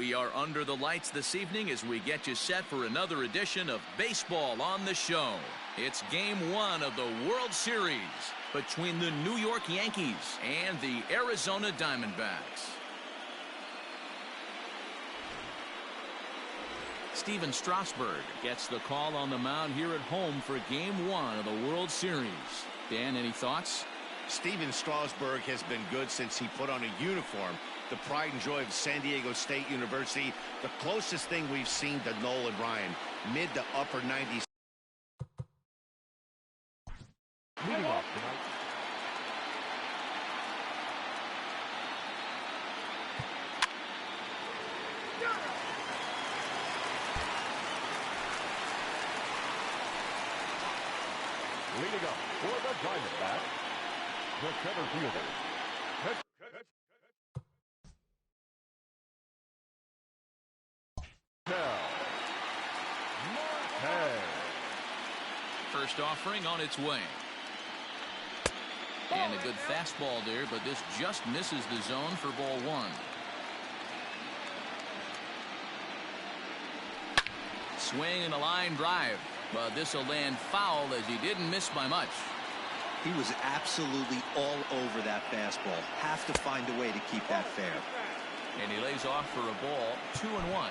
We are under the lights this evening as we get you set for another edition of Baseball on the Show. It's Game 1 of the World Series between the New York Yankees and the Arizona Diamondbacks. Steven Strasburg gets the call on the mound here at home for Game 1 of the World Series. Dan, any thoughts? Steven Strasburg has been good since he put on a uniform. The pride and joy of San Diego State University, the closest thing we've seen to Nolan Ryan, mid to upper 90s. Leading off tonight. Leading up for the Diamondbacks, the center fielder. First offering on its way. And a good fastball there, but this just misses the zone for ball one. Swing and a line drive, but this will land foul as he didn't miss by much. He was absolutely all over that fastball. Have to find a way to keep that fair. And he lays off for a ball, 2-1.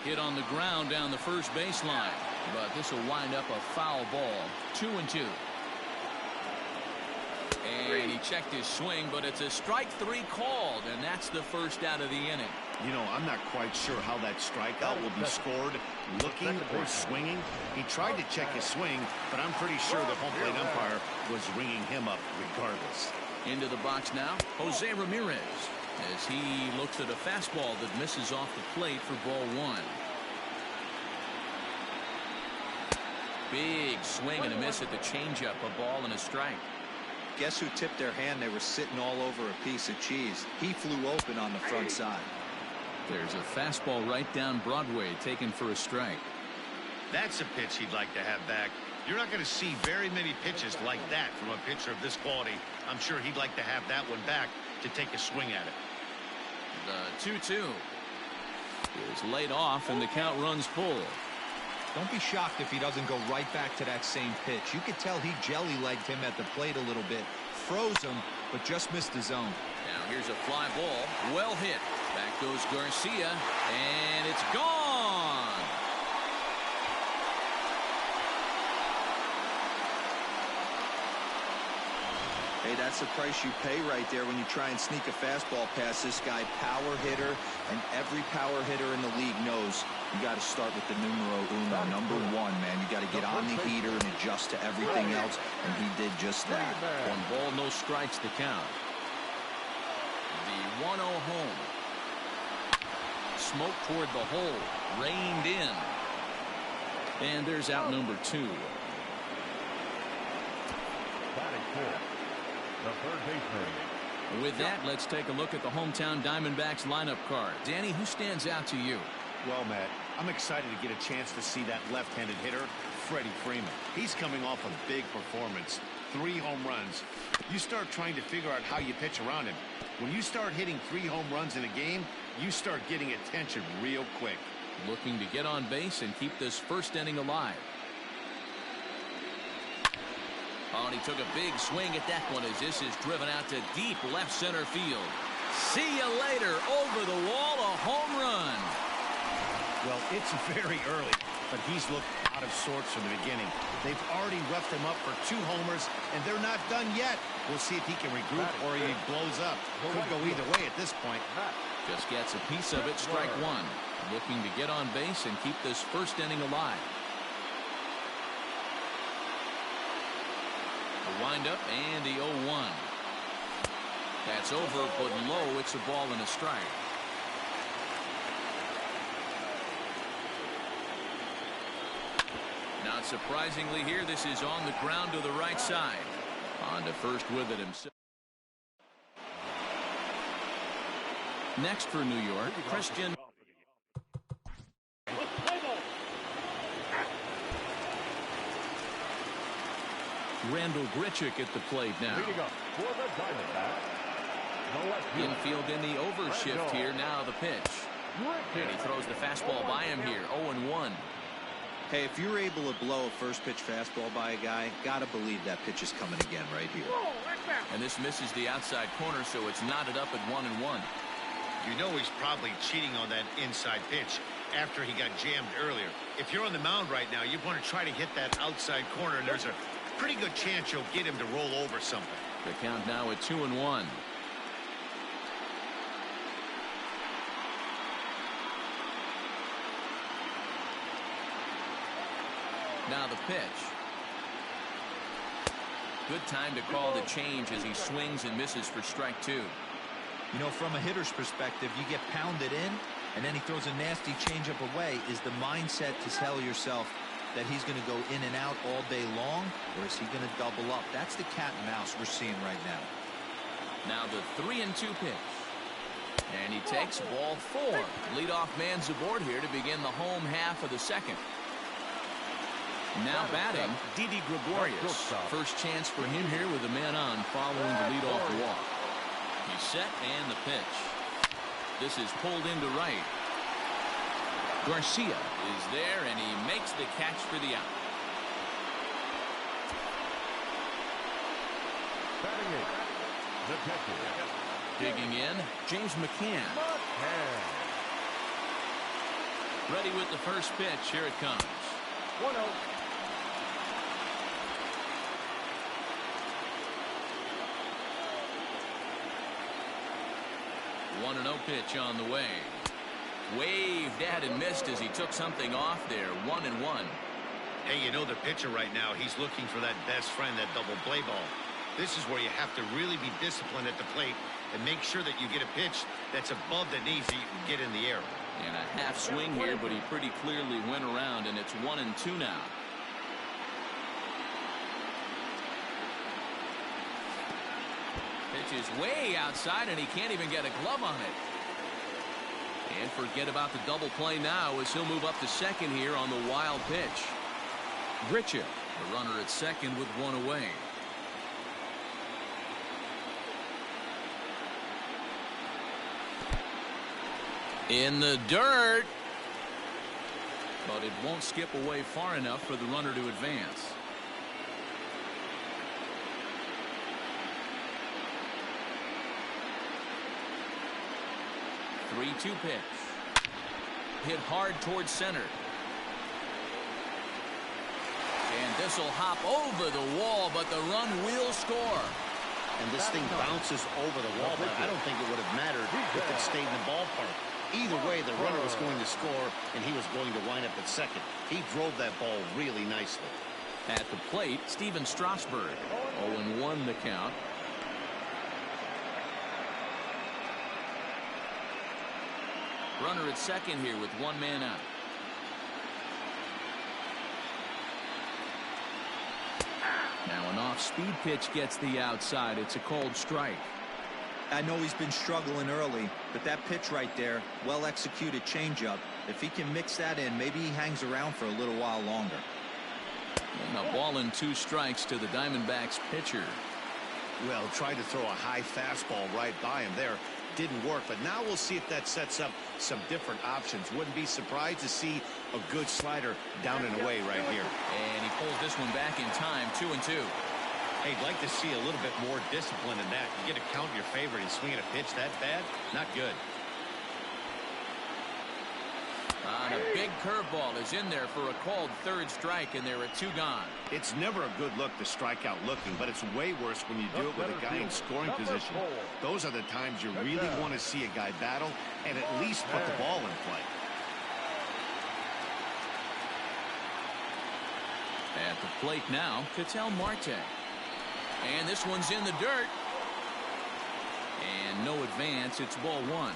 Hit on the ground down the first baseline, but this will wind up a foul ball, 2-2. And he checked his swing, but it's a strike three called, and that's the first out of the inning. You know, I'm not quite sure how that strikeout will be scored, looking or swinging. He tried to check his swing, but I'm pretty sure the home plate umpire was ringing him up regardless. Into the box now, Jose Ramirez, as he looks at a fastball that misses off the plate for ball one. Big swing and a miss at the changeup, a ball and a strike. Guess who tipped their hand? They were sitting all over a piece of cheese. He flew open on the front side. There's a fastball right down Broadway taken for a strike. That's a pitch he'd like to have back. You're not going to see very many pitches like that from a pitcher of this quality. I'm sure he'd like to have that one back to take a swing at it. The 2-2 is laid off and the count runs full. Don't be shocked if he doesn't go right back to that same pitch. You could tell he jelly-legged him at the plate a little bit. Froze him, but just missed the zone. Now here's a fly ball. Well hit. Back goes Garcia, and it's gone. Hey, that's the price you pay right there when you try and sneak a fastball past this guy. Power hitter, and every power hitter in the league knows you got to start with the numero uno, number one, man. You got to get on the heater and adjust to everything else, and he did just that. 1 ball, no strikes to count. The 1-0 home. Smoke toward the hole, reined in. And there's out number 2. Batting fourth, the third baseman. With that, let's take a look at the hometown Diamondbacks lineup card. Danny, who stands out to you? Well, Matt, I'm excited to get a chance to see that left-handed hitter, Freddie Freeman. He's coming off a big performance, 3 home runs. You start trying to figure out how you pitch around him. When you start hitting 3 home runs in a game, you start getting attention real quick. Looking to get on base and keep this first inning alive. Oh, and he took a big swing at that one as this is driven out to deep left center field. See you later. Over the wall, a home run. Well, it's very early, but he's looked out of sorts from the beginning. They've already roughed him up for 2 homers, and they're not done yet. We'll see if he can regroup or he blows up. Could go either way at this point. Just gets a piece of it, strike 1. Looking to get on base and keep this first inning alive. The windup and the 0-1. That's over, but low. It's a ball and a strike. Not surprisingly here, this is on the ground to the right side. On to first with it himself. Next for New York, Christian. Randall Grichuk at the plate now. Leading up for the Diamondbacks, the left fielder, Infield in the overshift here. Now the pitch. And he throws the fastball by him here. 0-1. Hey, if you're able to blow a first pitch fastball by a guy, gotta believe that pitch is coming again right here. And this misses the outside corner, so it's knotted up at 1-1. You know he's probably cheating on that inside pitch after he got jammed earlier. If you're on the mound right now, you want to try to hit that outside corner, and there's a pretty good chance you'll get him to roll over something. The count now at 2-1. Now the pitch. Good time to call the change as he swings and misses for strike 2. You know, from a hitter's perspective, you get pounded in, and then he throws a nasty changeup away. Is the mindset to tell yourself that he's going to go in and out all day long, or is he going to double up? That's the cat and mouse we're seeing right now. Now the 3-2 pitch. And he takes ball 4. Leadoff man's aboard here to begin the home half of the second. Now batting, Didi Gregorius. First chance for him here with a man on following the leadoff walk. He's set and the pitch. This is pulled into right. Garcia is there and he makes the catch for the out. batting eighth, the catcher. Digging in, James McCann. Ready with the first pitch. Here it comes. 1-0. 1-0 pitch on the way. Waved at and missed as he took something off there. 1-1. Hey, you know the pitcher right now, he's looking for that best friend, that double play ball. This is where you have to really be disciplined at the plate and make sure that you get a pitch that's above the knees that you can get in the air. And a half swing here, but he pretty clearly went around, and it's 1-2 now. Pitch is way outside, and he can't even get a glove on it. And forget about the double play now as he'll move up to second here on the wild pitch. Grichuk, the runner at second with one away. In the dirt. But it won't skip away far enough for the runner to advance. Three-two pitch. Hit hard towards center. And this will hop over the wall, but the run will score. And this thing bounces over the wall, but I don't think it would have mattered if it stayed in the ballpark. Either way, the runner was going to score, and he was going to wind up at second. He drove that ball really nicely. At the plate, Steven Strasburg. 0-1 the count. Runner at second here with one man out. Now an off-speed pitch gets the outside. It's a cold strike. I know he's been struggling early, but that pitch right there, well-executed changeup. If he can mix that in, maybe he hangs around for a little while longer. And a ball and 2 strikes to the Diamondbacks pitcher. Well, tried to throw a high fastball right by him there. Didn't work, but now we'll see if that sets up some different options. Wouldn't be surprised to see a good slider down and away right here. And he pulls this one back in time. 2-2. Hey, I'd like to see a little bit more discipline in that. You get a count in your favor and swing at a pitch that bad? Not good. And a big curveball is in there for a called third strike, and there are 2 gone. It's never a good look to strike out looking, but it's way worse when you do it with a guy in scoring position. Those are the times you really want to see a guy battle and at least put the ball in play. At the plate now, Ketel Marte. And this one's in the dirt. And no advance. It's ball 1.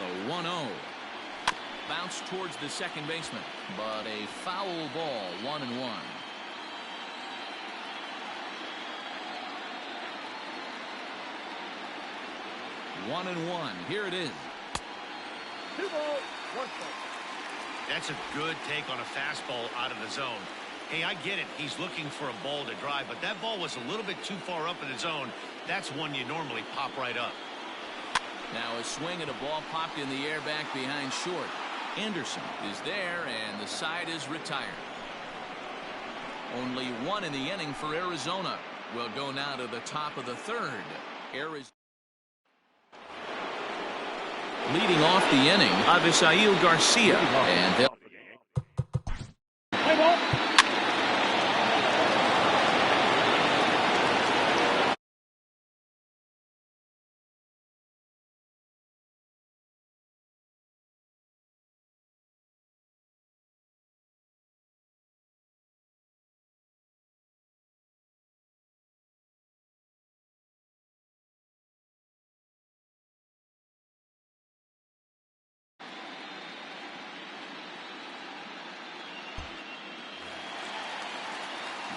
The 1-0. Bounce towards the second baseman, but a foul ball. 1-1. One and one. Here it is. 2 balls, 1 strike. That's a good take on a fastball out of the zone. Hey, I get it. He's looking for a ball to drive, but that ball was a little bit too far up in the zone. That's one you normally pop right up. Now a swing and a ball popped in the air back behind short. Anderson is there, and the side is retired. Only one in the inning for Arizona. We'll go now to the top of the third. Arizona leading off the inning, Avisail Garcia, and they'll Play ball.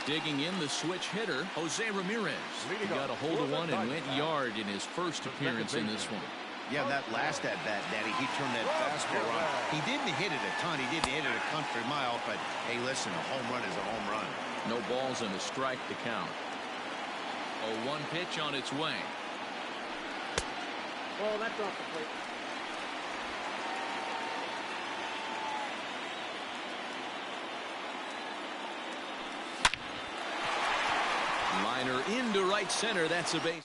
digging in the switch hitter, Jose Ramirez. He got a hold of one and went yard in his first appearance in this one. Yeah, that last at-bat, Daddy, he turned that fastball on. He didn't hit it a ton. He didn't hit it a country mile, but, hey, listen, a home run is a home run. No balls and a strike to count. A 1 pitch on its way. Well, that's off the plate. Liner into right center. That's a base.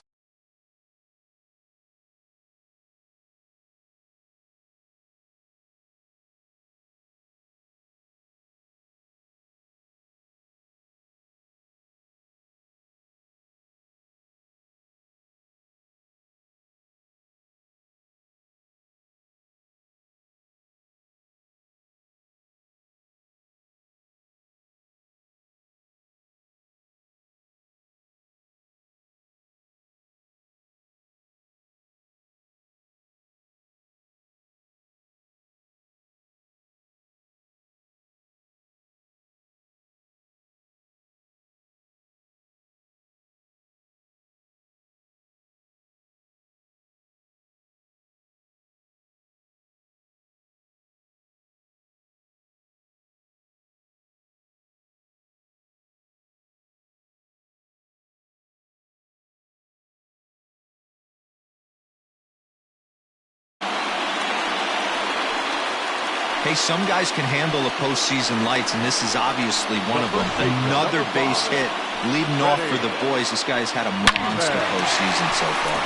Hey, some guys can handle the postseason lights, and this is obviously one of them. Another base hit leading off for the boys. This guy's had a monster postseason so far.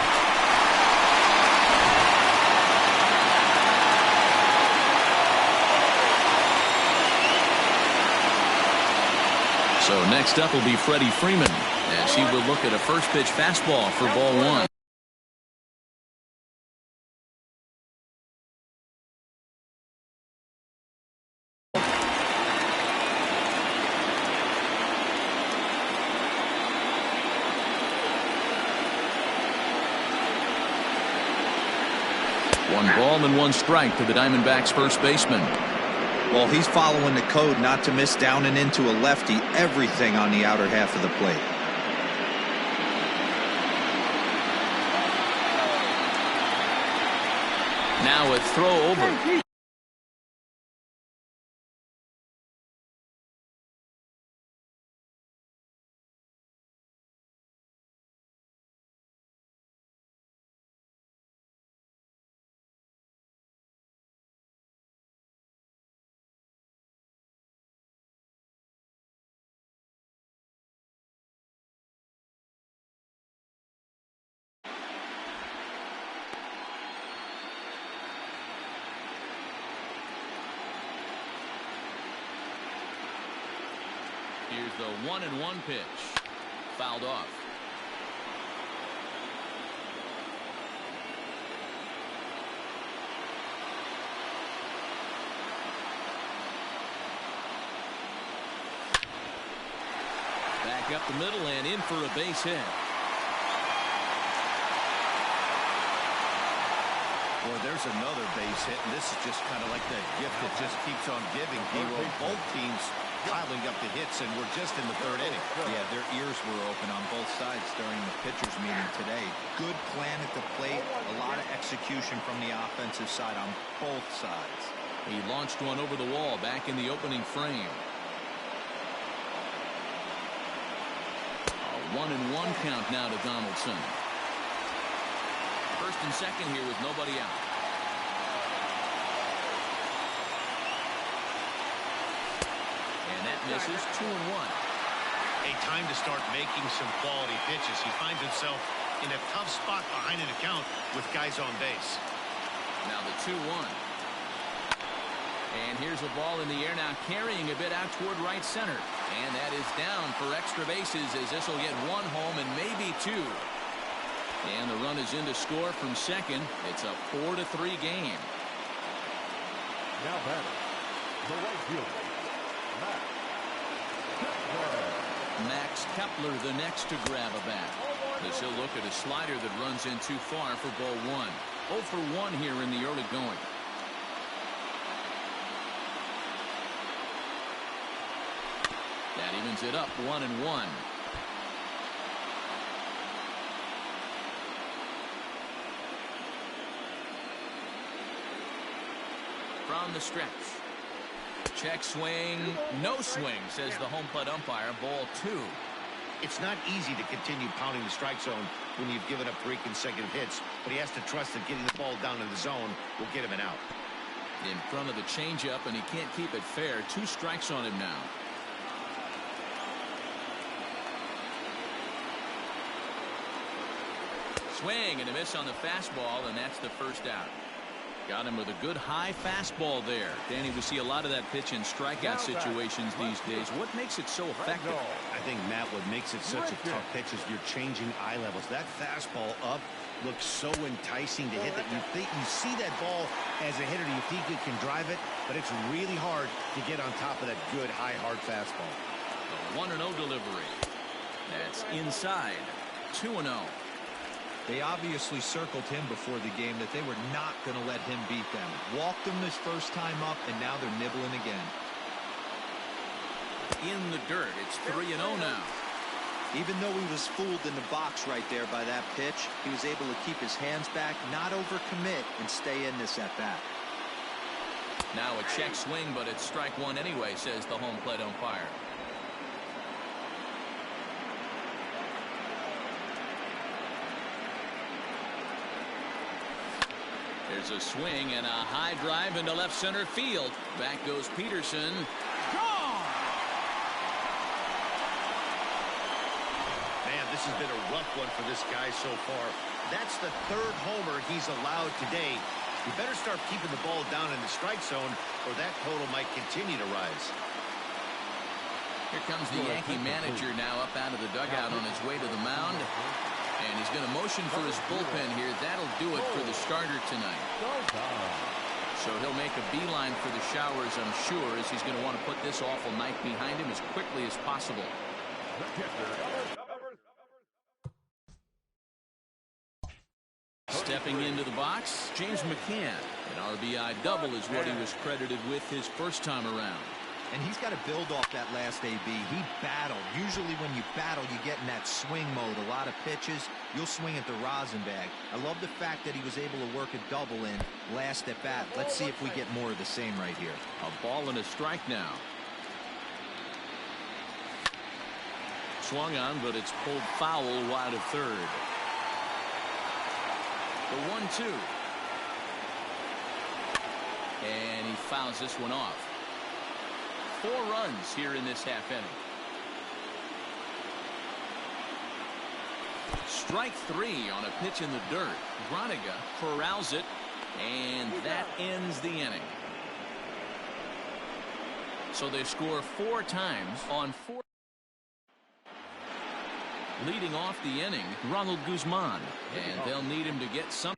So next up will be Freddie Freeman as he will look at a first pitch fastball for ball 1. One ball and 1 strike to the Diamondbacks first baseman. Well, he's following the code not to miss down and into a lefty. Everything on the outer half of the plate. Now a throw over. Here's the 1-1 pitch. Fouled off. Back up the middle and in for a base hit. Boy, there's another base hit, and this is just kind of like that gift that just keeps on giving. Both teams piling up the hits, and we're just in the third inning. Yeah, their ears were open on both sides during the pitchers meeting today. Good plan at the plate, a lot of execution from the offensive side on both sides. He launched one over the wall back in the opening frame. A 1-1 count now to Donaldson. First and second here with nobody out. And that misses. 2-1. A time to start making some quality pitches. He finds himself in a tough spot behind an account with guys on base. Now the 2-1. And here's a ball in the air now, carrying a bit out toward right center. And that is down for extra bases, as this will get one home and maybe two. And the run is in to score from second. It's a 4-3 game. Now batting, the right fielder, Max Kepler the next to grab a bat. As he'll look at a slider that runs in too far for ball one. 0 for 1 here in the early going. That evens it up 1-1. From the stretch. Check swing. No swing, says the home plate umpire. Ball 2. It's not easy to continue pounding the strike zone when you've given up 3 consecutive hits, but he has to trust that getting the ball down in the zone will get him an out. In front of the changeup, and he can't keep it fair. 2 strikes on him now. Swing and a miss on the fastball, and that's the first out. Got him with a good high fastball there. Danny, we see a lot of that pitch in strikeout situations these days. What makes it so effective? I think, Matt, what makes it such a tough pitch is you're changing eye levels. That fastball up looks so enticing to hit that you think you see that ball as a hitter. You think you can drive it, but it's really hard to get on top of that good high hard fastball. A 1-0 delivery. That's inside. 2-0. They obviously circled him before the game that they were not going to let him beat them. Walked him this first time up, and now they're nibbling again. In the dirt. It's 3-0 now. Even though he was fooled in the box right there by that pitch, he was able to keep his hands back, not overcommit, and stay in this at-bat. Now a check swing, but it's strike one anyway, says the home plate umpire. There's a swing and a high drive into left center field. Back goes Peterson. Gone! Man, this has been a rough one for this guy so far. That's the 3rd homer he's allowed today. You better start keeping the ball down in the strike zone, or that total might continue to rise. Here comes the Yankee manager now up out of the dugout on his way to the mound. And he's going to motion for his bullpen here. That'll do it for the starter tonight. So he'll make a beeline for the showers, I'm sure, as he's going to want to put this awful night behind him as quickly as possible. Stepping into the box, James McCann. An RBI double is what he was credited with his first time around. And he's got to build off that last AB. He battled. Usually when you battle, you get in that swing mode. A lot of pitches, you'll swing at the rosin bag. I love the fact that he was able to work a double in last at bat. Let's see if we get more of the same right here. A ball and a strike now. Swung on, but it's pulled foul wide of third. The 1-2. And he fouls this one off. 4 runs here in this half inning. Strike 3 on a pitch in the dirt. Groniga corrals it, and that ends the inning. So they score 4 times on 4. Leading off the inning, Ronald Guzman, and they'll need him to get some.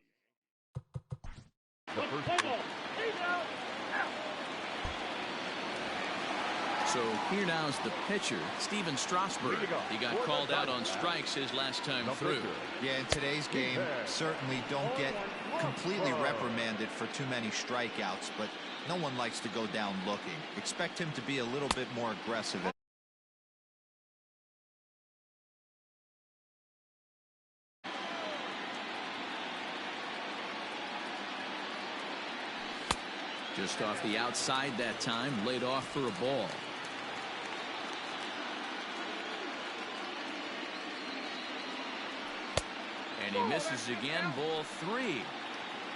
So here now is the pitcher, Steven Strasburg. He got called out on strikes his last time through. Yeah, in today's game, certainly don't get completely reprimanded for too many strikeouts, but no one likes to go down looking. Expect him to be a little bit more aggressive. Just off the outside that time, laid off for a ball. And he misses again, ball 3.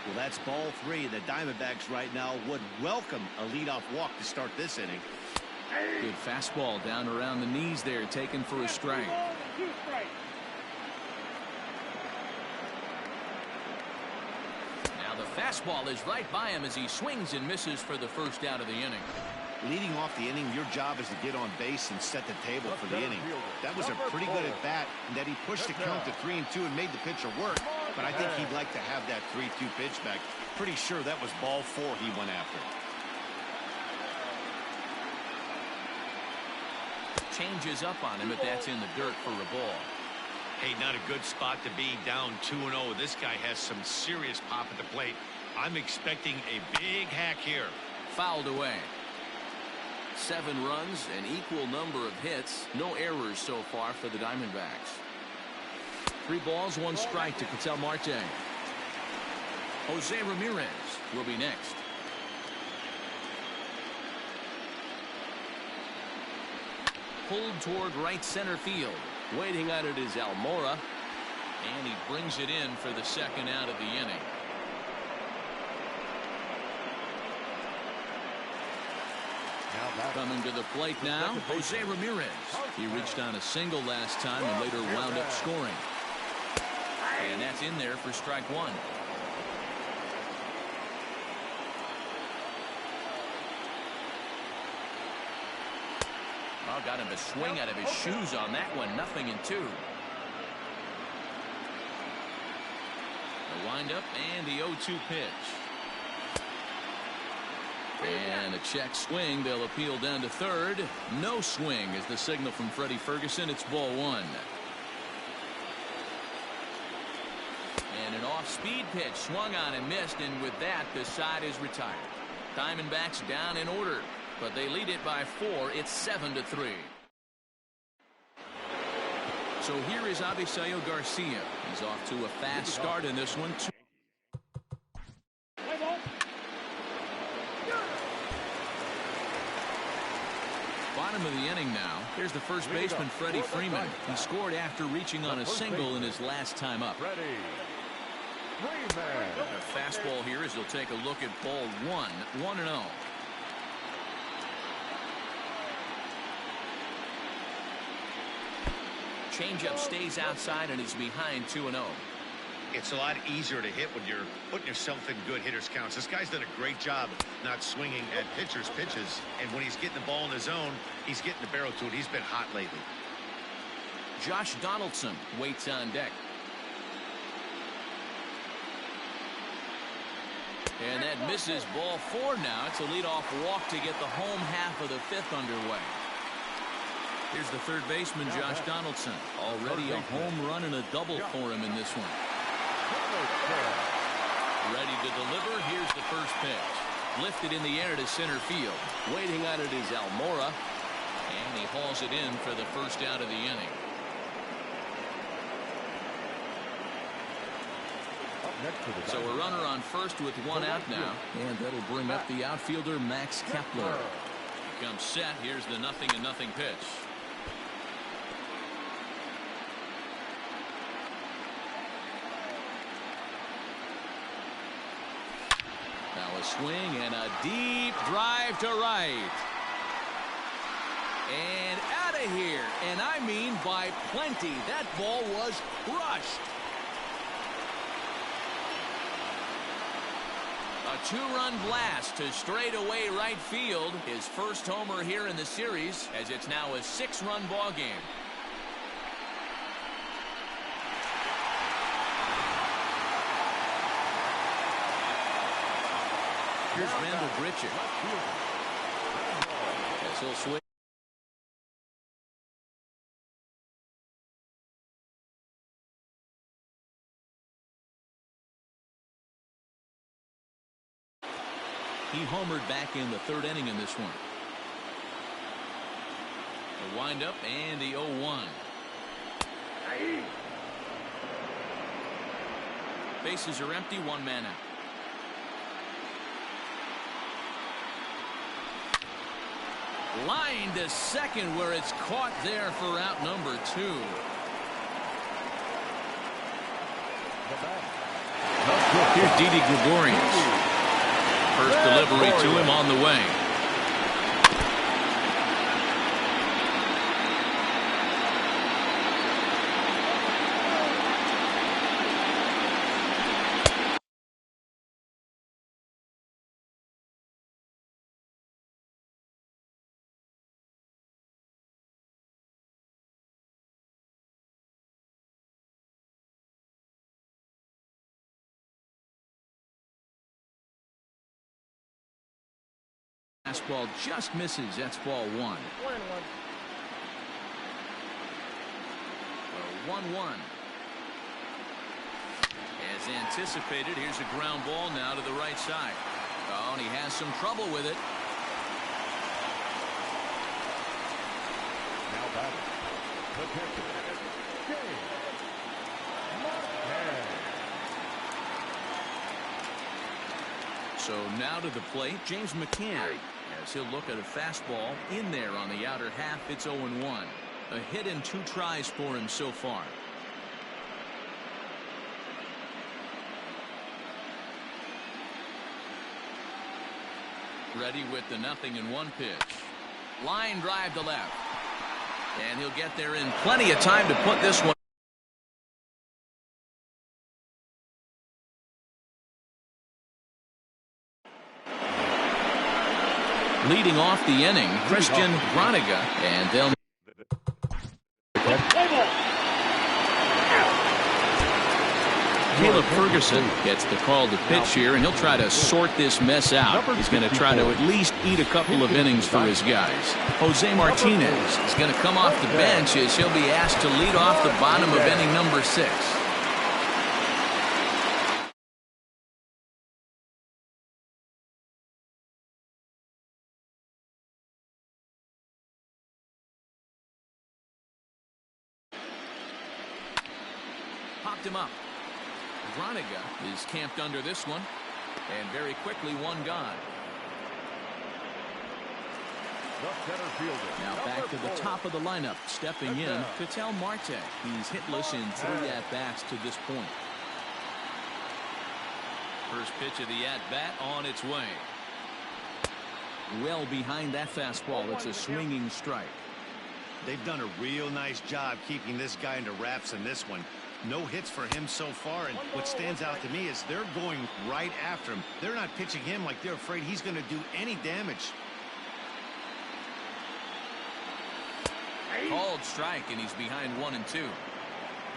Well, that's ball 3. The Diamondbacks right now would welcome a leadoff walk to start this inning. Good fastball down around the knees there, taken for a strike. Now the fastball is right by him as he swings and misses for the first out of the inning. Leading off the inning, your job is to get on base and set the table for the inning. That was a pretty good at bat, and that he pushed the count to 3-2 and made the pitcher work. But I think he'd like to have that 3-2 pitch back. Pretty sure that was ball 4 he went after. Changes up on him, but that's in the dirt for a ball. Hey, not a good spot to be, down 2-0. This guy has some serious pop at the plate. I'm expecting a big hack here. Fouled away. 7 runs, an equal number of hits. No errors so far for the Diamondbacks. 3 balls, 1 strike to Ketel Marte. Jose Ramirez will be next. Pulled toward right center field. Waiting on it is Almora. And he brings it in for the second out of the inning. Coming to the plate now, Jose Ramirez. He reached on a single last time and later wound up scoring. And that's in there for strike 1. Oh, got him to swing out of his shoes on that one. 0-2. The windup and the 0-2 pitch. And a check swing. They'll appeal down to third. No swing is the signal from Freddie Ferguson. It's ball 1. And an off-speed pitch swung on and missed, and with that the side is retired. Diamondbacks down in order, but they lead it by 4. It's 7-3. So here is Avisail Garcia. He's off to a fast start in this one. Bottom of the inning now. Here's the first baseman, Freddie Freeman. He scored after reaching on a single in his last time up. A fastball here as he'll take a look at ball 1. 1-0. Changeup stays outside and is behind 2-0. It's a lot easier to hit when you're putting yourself in good hitters counts. This guy's done a great job not swinging at pitchers' pitches. And when he's getting the ball in his zone, he's getting the barrel to it. He's been hot lately. Josh Donaldson waits on deck. And that misses ball 4 now. It's a leadoff walk to get the home half of the 5th underway. Here's the third baseman, Josh Donaldson. Already a home run and a double for him in this one. Ready to deliver. Here's the first pitch. Lifted in the air to center field. Waiting on it is Almora. And he hauls it in for the first out of the inning. So a runner on first with 1 out now. And that'll bring up the outfielder, Max Kepler. He comes set. Here's the 0-0 pitch. Now a swing and a deep drive to right. And out of here. And I mean by plenty. That ball was crushed. A 2-run blast to straightaway right field. His first homer here in the series, as it's now a 6-run ball game. Here's Randall Grichuk. As he'll swing. He homered back in the third inning in this one. The windup and the 0-1. Bases are empty, one man out. Line to second where it's caught there for out number 2. Here's Didi Gregorius. First delivery to him on the way. Fastball just misses. That's ball 1. 1-1. 1-1. As anticipated, here's a ground ball now to the right side. Oh, and he has some trouble with it. Now batting, the pitcher, James McCann. So now to the plate, James McCann, as he'll look at a fastball in there on the outer half. It's 0-1. A hit in 2 tries for him so far. Ready with the 0-1 pitch. Line drive to left. And he'll get there in plenty of time to put this one. Leading off the inning, Christian Groniga, and they'll. Caleb Ferguson gets the call to pitch here, and he'll try to sort this mess out. He's going to try to at least eat a couple of innings for his guys. Jose Martinez is going to come off the bench as he'll be asked to lead off the bottom of inning number 6. Popped him up. Groniga is camped under this one, and very quickly one gone. Now back to the top of the lineup, stepping in, Ketel Marte. He's hitless in 3 at-bats to this point. First pitch of the at-bat on its way. Well behind that fastball. It's a swinging strike. They've done a real nice job keeping this guy under wraps in this one. No hits for him so far, and what stands out to me is they're going right after him. They're not pitching him like they're afraid he's going to do any damage. Called strike, and he's behind 1 and 2.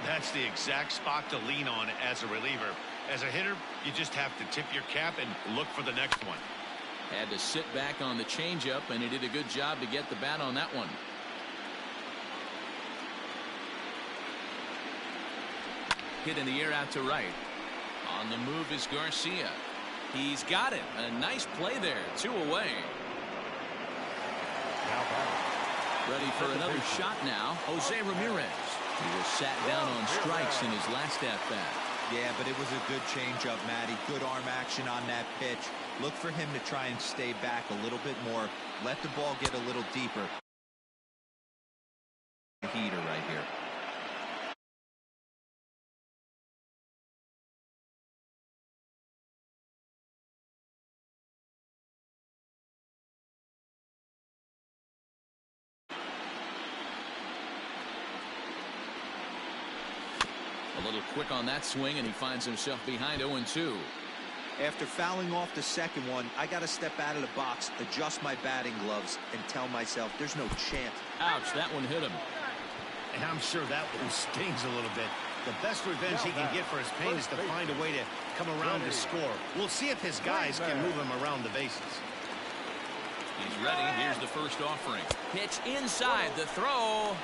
That's the exact spot to lean on as a reliever. As a hitter, you just have to tip your cap and look for the next one. Had to sit back on the changeup, and he did a good job to get the bat on that one. Hit in the air out to right. On the move is Garcia. He's got it. A nice play there. 2 away. Ready for another shot now. Jose Ramirez. He was sat down on strikes in his last at-bat. Yeah, but it was a good changeup, Matty. Good arm action on that pitch. Look for him to try and stay back a little bit more. Let the ball get a little deeper. Heater right here. A little quick on that swing, and he finds himself behind 0-2. After fouling off the second one, I got to step out of the box, adjust my batting gloves, and tell myself there's no chance. Ouch, that one hit him. And I'm sure that one stings a little bit. The best revenge he can get for his pain is to find a way to come around to score. We'll see if his guys can move him around the bases. He's ready. Here's the first offering. Pitch inside. The throw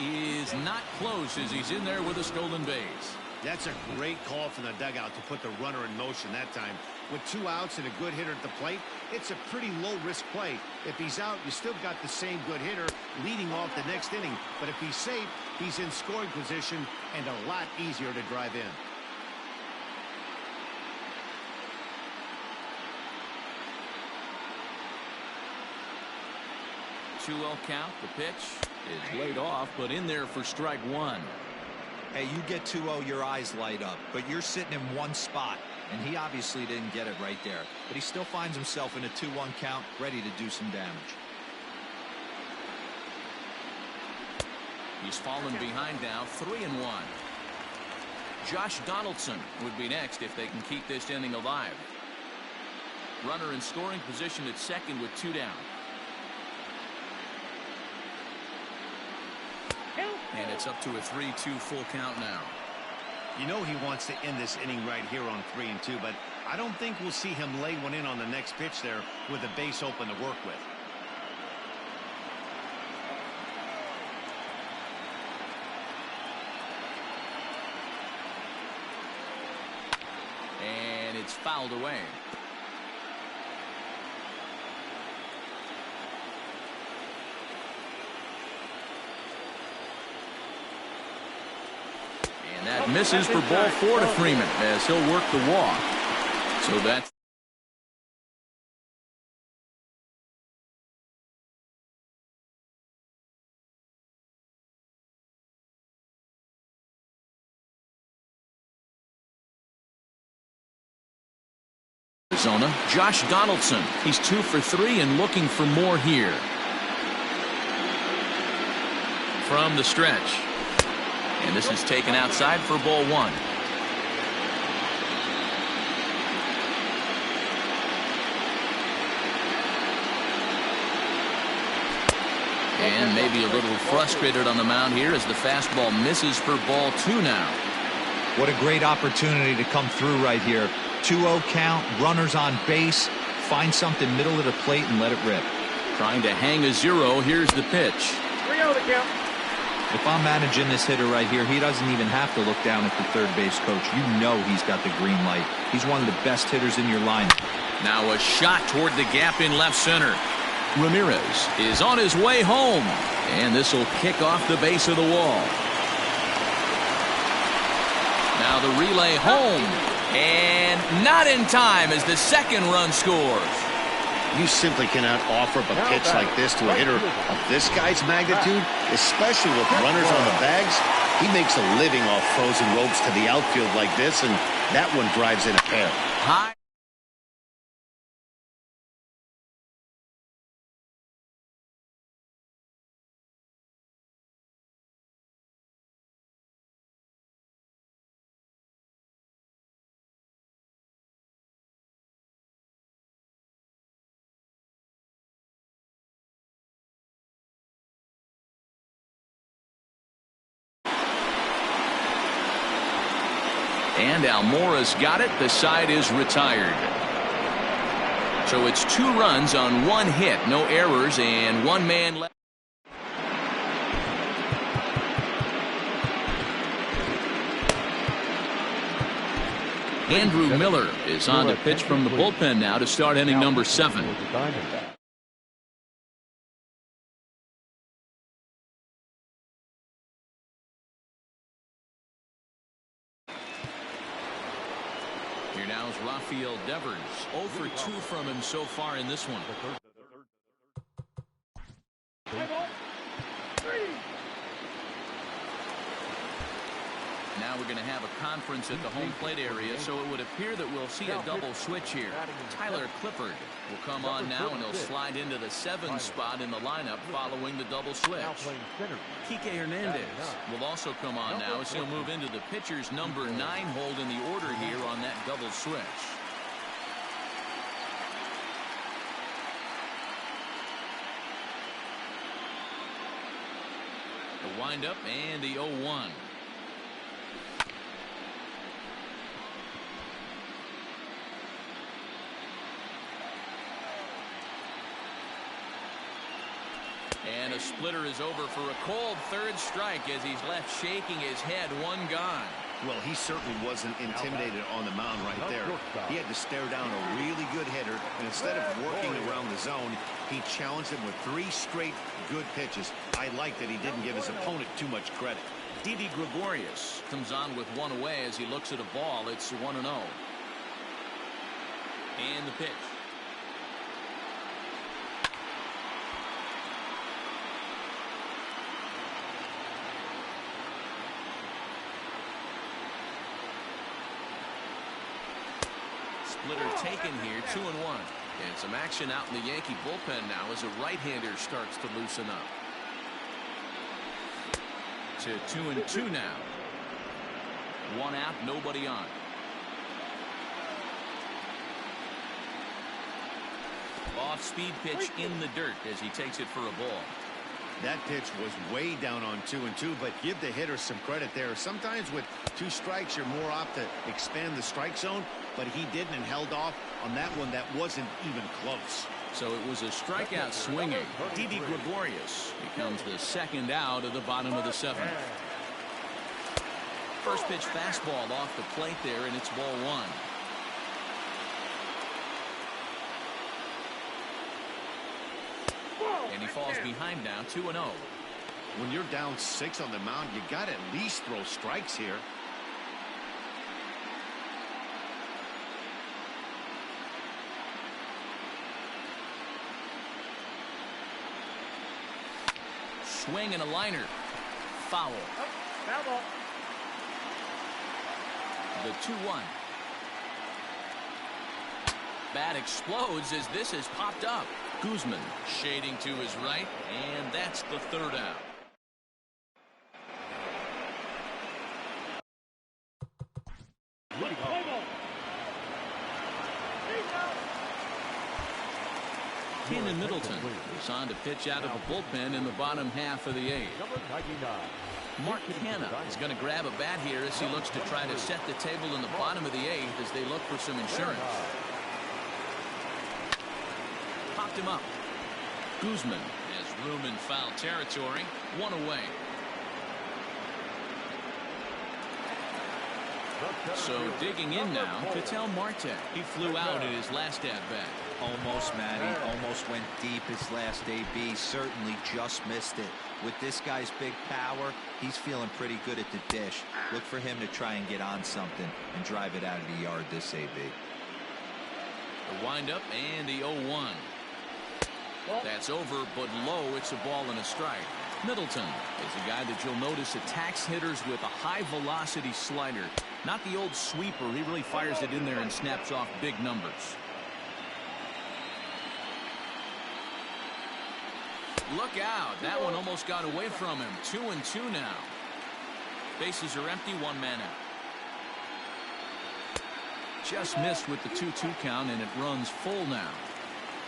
is not close as he's in there with a stolen base. That's a great call from the dugout to put the runner in motion that time. With 2 outs and a good hitter at the plate, it's a pretty low-risk play. If he's out, you still got the same good hitter leading off the next inning. But if he's safe, he's in scoring position and a lot easier to drive in. 2-0 count. The pitch is laid off, but in there for strike 1. Hey, you get 2-0, your eyes light up, but you're sitting in one spot, and he obviously didn't get it right there. But he still finds himself in a 2-1 count, ready to do some damage. He's fallen behind now, 3-1. Josh Donaldson would be next if they can keep this inning alive. Runner in scoring position at second with 2 down. And it's up to a 3-2 full count now. You know he wants to end this inning right here on 3-2, but I don't think we'll see him lay one in on the next pitch there with the base open to work with. And it's fouled away. And that misses for ball 4 to Freeman as he'll work the walk. So that's Arizona. Josh Donaldson. He's 2 for 3 and looking for more here. From the stretch. And this is taken outside for ball 1. And maybe a little frustrated on the mound here as the fastball misses for ball 2 now. What a great opportunity to come through right here. 2-0 count, runners on base, find something middle of the plate and let it rip. Trying to hang a 0. Here's the pitch. 3-0 the count. If I'm managing this hitter right here, he doesn't even have to look down at the third base coach. You know he's got the green light. He's one of the best hitters in your lineup. Now a shot toward the gap in left center. Ramirez is on his way home, and this will kick off the base of the wall. Now the relay home, and not in time as the second run scores. You simply cannot offer up a pitch like this to a hitter of this guy's magnitude, especially with runners on the bags. He makes a living off frozen ropes to the outfield like this, and that one drives in a pair. High. And Almora's got it. The side is retired. So it's 2 runs on 1 hit, no errors, and 1 man left. Andrew Miller is on to pitch from the bullpen now to start inning number 7. Here now is Rafael Devers. 0 for 2 from him so far in this one. Now we're going to have a conference at the home plate area, so it would appear that we'll see a double switch here. Tyler Clifford will come on now, and he'll slide into the 7th spot in the lineup following the double switch. Kike Hernandez will also come on now as he'll move into the pitcher's number 9 hold in the order here on that double switch. The windup and the 0-1. And a splitter is over for a cold 3rd strike as he's left shaking his head. 1 gone. Well, he certainly wasn't intimidated on the mound right there. He had to stare down a really good hitter, and instead of working around the zone, he challenged him with 3 straight good pitches. I like that he didn't give his opponent too much credit. Didi Gregorius comes on with 1 away as he looks at a ball. It's 1-0. And the pitch. Splitter taken here, 2-1. And some action out in the Yankee bullpen now as a right-hander starts to loosen up. To 2-2 now. 1 out, nobody on. Off-speed pitch in the dirt as he takes it for a ball. That pitch was way down on 2-2, but give the hitter some credit there. Sometimes with 2 strikes, you're more apt to expand the strike zone, but he didn't and held off on that one that wasn't even close. So it was a strikeout swinging. Didi Gregorius becomes the 2nd out of the bottom of the 7th. First pitch fastball off the plate there, and it's ball 1. And he falls behind now, 2-0. When you're down 6 on the mound, you got to at least throw strikes here. Swing and a liner. Foul. Foul ball. The 2-1. Bat explodes as this has popped up. Guzman shading to his right, and that's the 3rd out. Kenan Middleton is on to pitch out of the bullpen in the bottom half of the 8th. Mark Canha is going to grab a bat here as he looks to try to set the table in the bottom of the 8th as they look for some insurance. Popped him up. Guzman has room in foul territory. 1 away. So digging in now, Ketel Marte. He flew out in his last at-bat. Almost, Matty. Almost went deep his last AB. Certainly just missed it. With this guy's big power, he's feeling pretty good at the dish. Look for him to try and get on something and drive it out of the yard this AB. The windup and the 0-1. That's over, but low. It's a ball and a strike. Middleton is a guy that you'll notice attacks hitters with a high-velocity slider. Not the old sweeper. He really fires it in there and snaps off big numbers. Look out. That one almost got away from him. 2-2 now. Bases are empty. 1 man out. Just missed with the 2-2 count, and it runs full now.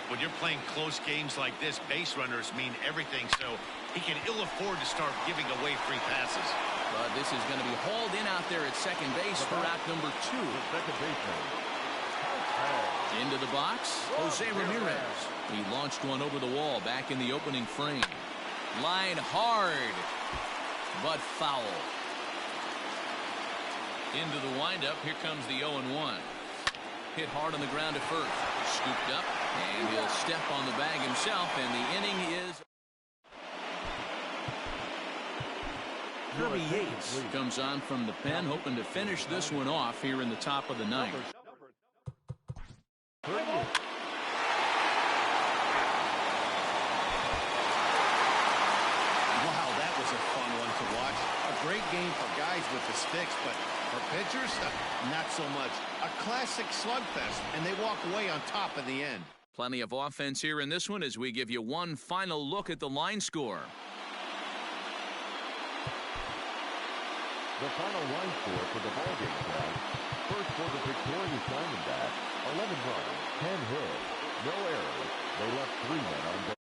When you're playing close games like this, base runners mean everything, so he can ill afford to start giving away free passes. But this is going to be hauled in out there at second base for out number 2. Into the box, Jose Ramirez. He launched one over the wall back in the opening frame. Line hard, but foul. Into the windup. Here comes the 0-1. Hit hard on the ground at first. Scooped up, and he'll step on the bag himself, and the inning is... Kirby Yates comes on from the pen, hoping to finish this one off here in the top of the 9th. Great game for guys with the sticks, but for pitchers, not so much. A classic slugfest, and they walk away on top in the end. Plenty of offense here in this one as we give you one final look at the line score. The final line score for the ballgame tonight. First for the victorious Diamondbacks, 11 runs, 10 hits, no errors. They left 3 men on base.